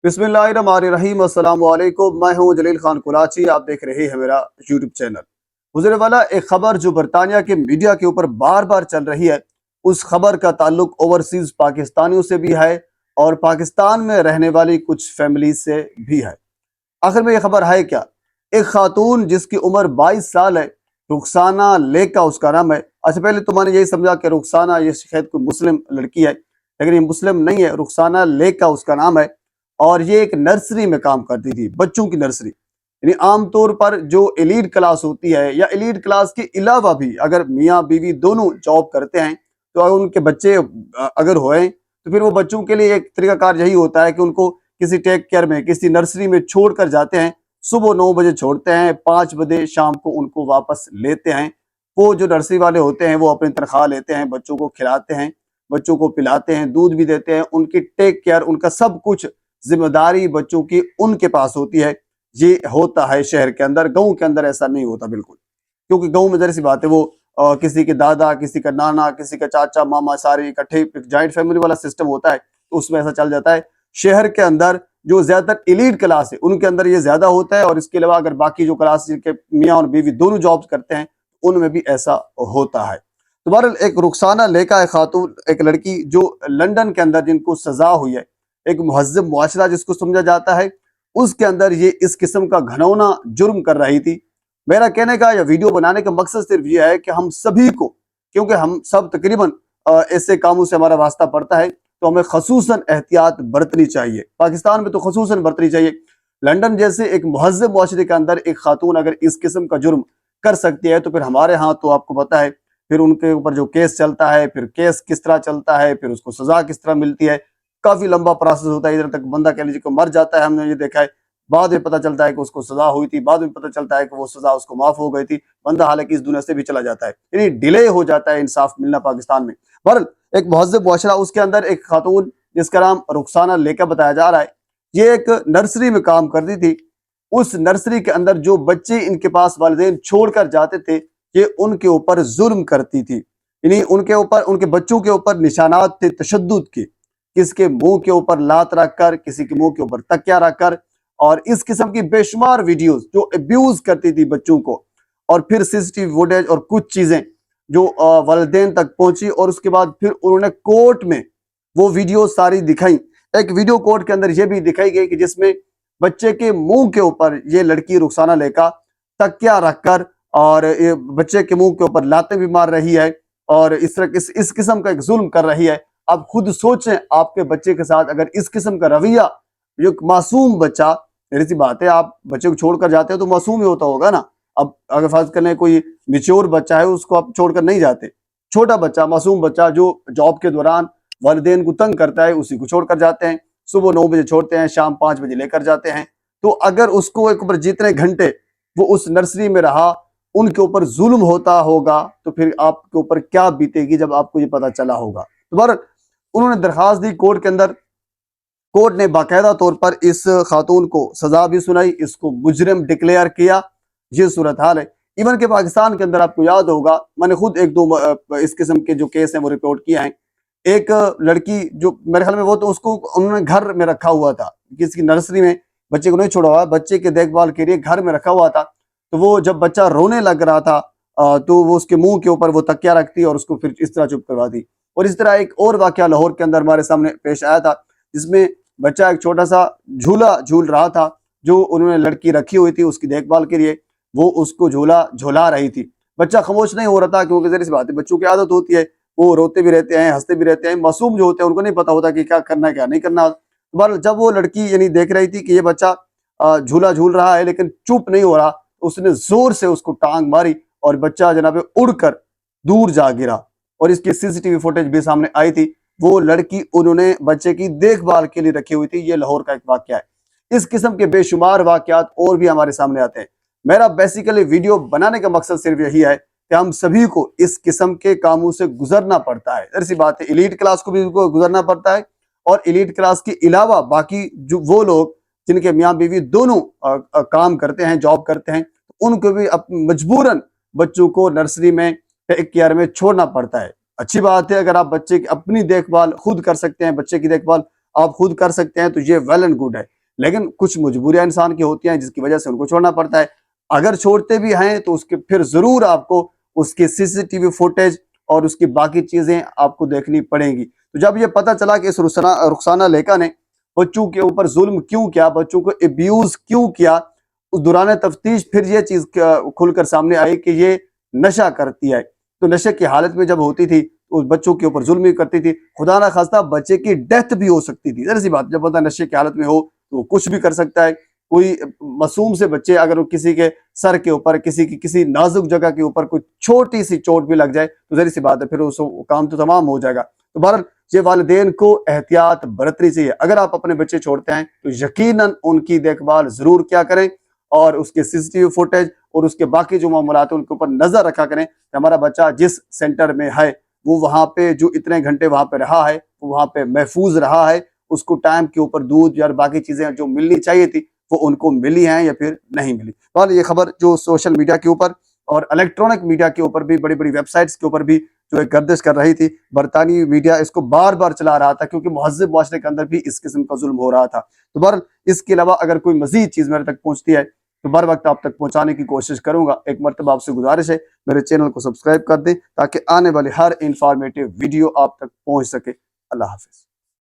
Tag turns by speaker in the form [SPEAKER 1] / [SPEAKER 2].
[SPEAKER 1] बिस्मिल्लाहिर्रहमानिर्रहीम। अस्सलाम वालेकुम। मैं हूं जलील खान कुलाची। आप देख रहे हैं मेरा यूट्यूब चैनल। गुजरे वाला एक खबर जो बरतानिया के मीडिया के ऊपर बार बार चल रही है, उस खबर का ताल्लुक ओवरसीज पाकिस्तानियों से भी है और पाकिस्तान में रहने वाली कुछ फैमिली से भी है। आखिर में ये खबर है क्या? एक खातून जिसकी उम्र 22 साल है, रुखसाना लेका उसका नाम है। अच्छा, पहले तो मैंने यही समझा कि रुखसाना ये शायद कोई मुस्लिम लड़की है, लेकिन ये मुस्लिम नहीं है। रुखसाना लेका उसका नाम है और ये एक नर्सरी में काम करती थी, बच्चों की नर्सरी। यानी आमतौर पर जो एलीट क्लास होती है या एलीट क्लास के अलावा भी अगर मियाँ बीवी दोनों जॉब करते हैं, तो अगर उनके बच्चे अगर होए तो फिर वो बच्चों के लिए एक तरीकाकार यही होता है कि उनको किसी टेक केयर में, किसी नर्सरी में छोड़ कर जाते हैं। सुबह 9 बजे छोड़ते हैं, 5 बजे शाम को उनको वापस लेते हैं। वो जो नर्सरी वाले होते हैं वो अपनी तनख्वाह लेते हैं, बच्चों को खिलाते हैं, बच्चों को पिलाते हैं, दूध भी देते हैं, उनकी टेक केयर, उनका सब कुछ जिम्मेदारी बच्चों की उनके पास होती है। ये होता है शहर के अंदर। गाँव के अंदर ऐसा नहीं होता बिल्कुल, क्योंकि गाँव में जरा सी बात है, वो किसी के दादा, किसी का नाना, किसी का चाचा मामा सारे इकट्ठे जॉइंट फैमिली वाला सिस्टम होता है, तो उसमें ऐसा चल जाता है। शहर के अंदर जो ज्यादातर एलीट क्लास है उनके अंदर ये ज्यादा होता है, और इसके अलावा अगर बाकी जो क्लास जिनके मियाँ और बीवी दोनों जॉब करते हैं उनमें भी ऐसा होता है। तो बहरहाल एक रुखसाना लेका है खातून, एक लड़की जो लंदन के अंदर जिनको सजा हुई है, एक मुहज्जब मुआशरा जिसको समझा जाता है, उसके अंदर ये इस किस्म का घनौना जुर्म कर रही थी। मेरा कहने का या वीडियो बनाने का मकसद सिर्फ ये है कि हम सभी को, क्योंकि हम सब तकरीबन ऐसे कामों से हमारा वास्ता पड़ता है, तो हमें खसूसन एहतियात बरतनी चाहिए। पाकिस्तान में तो खसूसन बरतनी चाहिए। लंदन जैसे एक मुहज्जब मुआशरे के अंदर एक खातून अगर इस किस्म का जुर्म कर सकती है, तो फिर हमारे यहाँ तो आपको पता है फिर उनके ऊपर जो केस चलता है, फिर केस किस तरह चलता है, फिर उसको सजा किस तरह मिलती है, काफी लंबा प्रोसेस होता है। इधर तक बंदा कह लीजिए को मर जाता है, हमने ये देखा है। बाद में पता चलता है कि उसको सजा हुई थी, बाद में पता चलता है कि वो सजा उसको माफ हो गई थी, बंदा हालांकि इस दुनिया से भी चला जाता है। यानी डिले हो जाता है इंसाफ मिलना पाकिस्तान में। पर एक मुहज्जब मुआशरा, उसके अंदर एक खातून जिसका नाम रुखसाना लेका बताया जा रहा है, ये एक नर्सरी में काम करती थी। उस नर्सरी के अंदर जो बच्चे इनके पास वालिदैन छोड़कर जाते थे, ये उनके ऊपर जुल्म करती थी। यानी उनके ऊपर, उनके बच्चों के ऊपर निशानात थे तशद्दुद के, किसके मुंह के ऊपर लात रखकर, किसी के मुंह के ऊपर तकिया रखकर, और इस किस्म की बेशुमार वीडियोस जो अब्यूज करती थी बच्चों को। और फिर सीसीटीवी फुटेज और कुछ चीजें जो वालिदैन तक पहुंची, और उसके बाद फिर उन्होंने कोर्ट में वो वीडियो सारी दिखाई। एक वीडियो कोर्ट के अंदर यह भी दिखाई गई कि जिसमें बच्चे के मुंह के ऊपर ये लड़की रुखसाना लेका तकिया रखकर और ये बच्चे के मुंह के ऊपर लातें भी मार रही है, और इस तरह इस किस्म का एक जुल्म कर रही है। आप खुद सोचें, आपके बच्चे के साथ अगर इस किस्म का रवैया, जो मासूम बच्चा, मेरी सी बात है, आप बच्चे को छोड़कर जाते हो तो मासूम ही होता होगा ना। अब अगर फर्ज करने कोई मिच्योर बच्चा है, उसको आप छोड़कर नहीं जाते। छोटा बच्चा, मासूम बच्चा जो जॉब के दौरान वालिदैन को तंग करता है, उसी को छोड़कर जाते हैं। सुबह 9 बजे छोड़ते हैं, शाम 5 बजे लेकर जाते हैं। तो अगर उसको एक ऊपर जितने घंटे वो उस नर्सरी में रहा उनके ऊपर जुल्म होता होगा, तो फिर आपके ऊपर क्या बीतेगी जब आपको ये पता चला होगा। तो बहरहाल उन्होंने दरखास्त दी कोर्ट के अंदर। कोर्ट ने बाकायदा तौर पर इस खातून को सजा भी सुनाई, इसको मुजरिम डिक्लेयर किया। ये सूरत हाल है। इवन के पाकिस्तान के अंदर आपको याद होगा, मैंने खुद एक दो इस किस्म के जो केस हैं वो रिपोर्ट किए हैं। एक लड़की जो मेरे ख्याल में वो तो उसको उन्होंने घर में रखा हुआ था, किसी नर्सरी में बच्चे को नहीं छोड़ा हुआ, बच्चे के देखभाल के लिए घर में रखा हुआ था। तो वो जब बच्चा रोने लग रहा था, तो वो उसके मुंह के ऊपर वो तकिया रखती और उसको फिर इस तरह चुप करवा दी। और इस तरह एक और वाकया लाहौर के अंदर हमारे सामने पेश आया था, जिसमें बच्चा एक छोटा सा झूला झूल रहा था, जो उन्होंने लड़की रखी हुई थी उसकी देखभाल के लिए, वो उसको झूला झूला रही थी। बच्चा खामोश नहीं हो रहा था, क्योंकि जरिए सी बात है, बच्चों की आदत होती है, वो रोते भी रहते हैं, हंसते भी रहते हैं। मासूम जो होते हैं उनको नहीं पता होता कि क्या करना है क्या नहीं करना। बहरहाल जब वो लड़की यानी देख रही थी कि ये बच्चा झूला झूल रहा है लेकिन चुप नहीं हो रहा, उसने जोर से उसको टांग मारी और बच्चा जनाबे उड़कर दूर जा गिरा। और इसकी सीसीटीवी फुटेज भी सामने आई थी। वो लड़की उन्होंने बच्चे की देखभाल के लिए रखी हुई थी। ये लाहौर का एक वाकया है। इस किस्म के बेशुमार वाकयात और भी हमारे सामने आते हैं। मेरा बेसिकली वीडियो बनाने का मकसद सिर्फ यही है कि हम सभी को इस किस्म के कामों से गुजरना पड़ता है। ऐसी बात है, एलीट क्लास को भी गुजरना पड़ता है, और एलीट क्लास के अलावा बाकी जो वो लोग जिनके मियाँ बीवी दोनों काम करते हैं, जॉब करते हैं, उनको भी मजबूरन बच्चों को नर्सरी में टेक केयर में छोड़ना पड़ता है। अच्छी बात है, अगर आप बच्चे की अपनी देखभाल खुद कर सकते हैं, बच्चे की देखभाल आप खुद कर सकते हैं, तो ये वेल एंड गुड है। लेकिन कुछ मजबूरियां इंसान की होती हैं जिसकी वजह से उनको छोड़ना पड़ता है। अगर छोड़ते भी हैं तो उसके फिर जरूर आपको उसकी सीसीटीवी फुटेज और उसकी बाकी चीजें आपको देखनी पड़ेंगी। तो जब ये पता चला कि इस रुखसाना लेका ने बच्चों के ऊपर जुल्म क्यों किया, बच्चों को अब्यूज क्यों किया, उस दौरान तफ्तीश फिर ये चीज खुलकर सामने आई कि ये नशा करती है। तो नशे की हालत में जब होती थी तो उस बच्चों के ऊपर जुल्म भी करती थी, खुदा ना खास्ता बच्चे की डेथ भी हो सकती थी। जरा सी बात, जब बंदा नशे की हालत में हो तो वो कुछ भी कर सकता है। कोई मासूम से बच्चे अगर वो किसी के सर के ऊपर, किसी की किसी नाजुक जगह के ऊपर कोई छोटी सी चोट भी लग जाए तो जरी सी बात है, फिर उस काम तो तमाम हो जाएगा। तो बहरहाल ये वालिदैन को एहतियात बरतनी चाहिए। अगर आप अपने बच्चे छोड़ते हैं तो यकीनन उनकी देखभाल जरूर क्या करें और उसके सीसीटीवी फुटेज और उसके बाकी जो मामलात है उनके ऊपर नजर रखा करें कि हमारा बच्चा जिस सेंटर में है वो वहां पे जो इतने घंटे वहां पे रहा है वो वहां पे महफूज रहा है, उसको टाइम के ऊपर दूध या बाकी चीजें जो मिलनी चाहिए थी वो उनको मिली हैं या फिर नहीं मिली। तो ये खबर जो सोशल मीडिया के ऊपर और इलेक्ट्रॉनिक मीडिया के ऊपर भी, बड़ी बड़ी वेबसाइट्स के ऊपर भी जो एक गर्दिश कर रही थी, बरतानी मीडिया इसको बार बार चला रहा था क्योंकि महज़ब माशरे के अंदर भी इस किस्म का जुल्म हो रहा था। तो बहरहाल इसके अलावा अगर कोई मजीद चीज मेरे तक पहुंचती है तो बर वक्त आप तक पहुंचाने की कोशिश करूंगा। एक मरतबा आपसे गुजारिश है मेरे चैनल को सब्सक्राइब कर दें ताकि आने वाली हर इंफॉर्मेटिव वीडियो आप तक पहुंच सके। अल्लाह हाफिज।